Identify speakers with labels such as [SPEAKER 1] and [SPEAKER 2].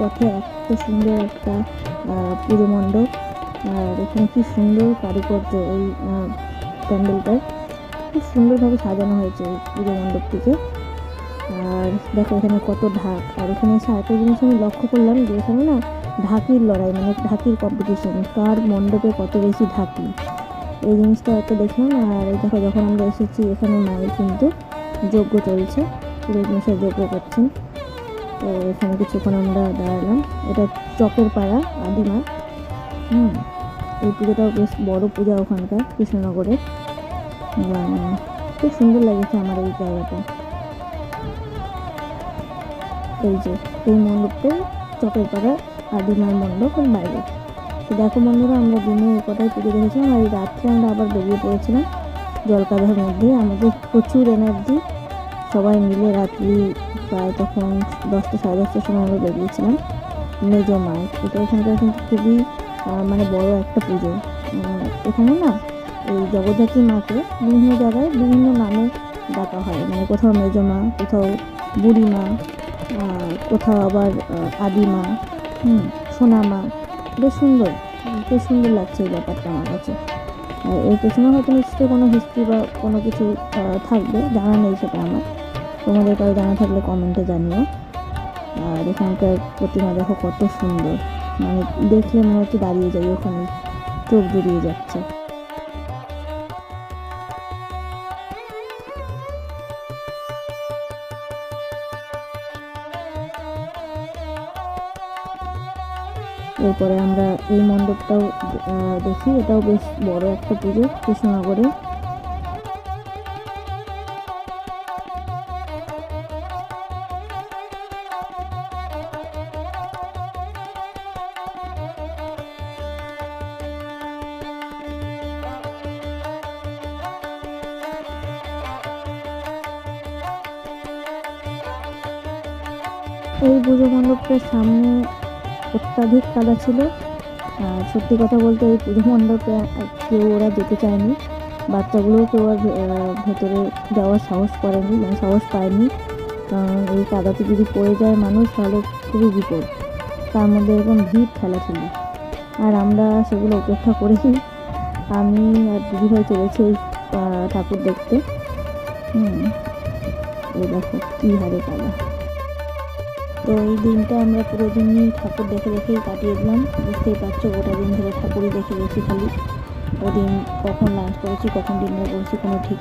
[SPEAKER 1] পথে এত সুন্দর একটা পুজো মণ্ডপ। আর এখানে কি সুন্দর কারুকার্য, এই প্যান্ডেলটার খুব সুন্দরভাবে সাজানো হয়েছে এই পুজো মণ্ডপটিকে। আর দেখো এখানে কত ঢাক। আর এখানে এসে আরেকটা জিনিস আমি লক্ষ্য করলাম যে এখানে না ঢাকির লড়াই, মানে ঢাকির কম্পিটিশন, কার মণ্ডপে কত বেশি ঢাকি, এই জিনিসটা একটা দেখলাম। আর এই দেখো যখন আমরা এসেছি এখানে মায়ের কিন্তু যজ্ঞ চলছে, পুরো মশাই যজ্ঞ করছেন। তো এখানে কিছুক্ষণ আমরা দাঁড়ালাম। এটা চকের পাড়া আদিমা। এই পুজোটাও বেশ বড় পূজা ওখানকার কৃষ্ণনগরে। খুব সুন্দর লেগেছে আমার এই জায়গাটা। এই যে এই মণ্ডপটাই চকের পাড়া আদিমার মণ্ডপের বাইরে। তো দেখো বন্ধুরা, আমরা দিনে এই কটাই পুজো দেখেছিলাম, আর এই রাত্রে আমরা আবার বেরিয়ে পড়েছিলাম জলকাদার মধ্যে। আমাদের প্রচুর এনার্জি, সবাই মিলে রাত্রি প্রায় তখন 10টা সাড়ে 10টার সময় আমরা বেরিয়েছিলাম মেজো মাঠ। এটা এখানকার কিন্তু খুবই মানে বড় একটা পুজো। এখানে না এই জগদ্ধাত্রী মাকে বিভিন্ন জায়গায় বিভিন্ন নামে ডাকা হয়, মানে কোথাও মেজো মা, কোথাও বুড়ি মা, কোথাও আবার আদিমা, সোনা মা। বেশ সুন্দর লাগছে এই ব্যাপারটা আমার কাছে। আর এর পেছনে হয়তো নিশ্চয়ই কোনো হিস্ট্রি বা কোনো কিছু থাকবে, জানা নেই সেটা আমার। তোমাদের কারো জানা থাকলে কমেন্টে জানিও। আর এখানকার প্রতিমা দেখো কত সুন্দর, মানে দেখলে মনে হচ্ছে দাঁড়িয়ে যাই ওখানে, চোখ জুড়িয়ে যাচ্ছে। এরপরে আমরা এই মণ্ডপটাও দেখি, এটাও বেশ বড় একটা পুজো কৃষ্ণনগরে। এই পুজো মণ্ডপটার সামনে অত্যাধিক কাদা ছিল। আর সত্যি কথা বলতে এই পুজো মণ্ডপে কেউ ওরা যেতে চায়নি, বাচ্চাগুলোও কেউ আর ভেতরে যাওয়ার সাহস করেনি, মানে সাহস পায়নি। কারণ এই কাদাতে যদি পড়ে যায় মানুষ তাহলে খুবই বিপদ, তার মধ্যে এরকম ভিড় ঠেলাঠেলি। আর আমরা সেগুলো উপেক্ষা করেই আমি আর দিদিভাই চলেছি এই ঠাকুর দেখতে। এই দেখো কী হারে কাদা। তো এই দিনটা আমরা পুরো দিনই ঠাকুর দেখেই কাটিয়ে দিলাম। বুঝতেই পারছো গোটা দিন ধরে ঠাকুরই দেখে গেছি খালি। ওদিন কখন লাঞ্চ করেছি, কখন ডিনার করেছি কোনো ঠিক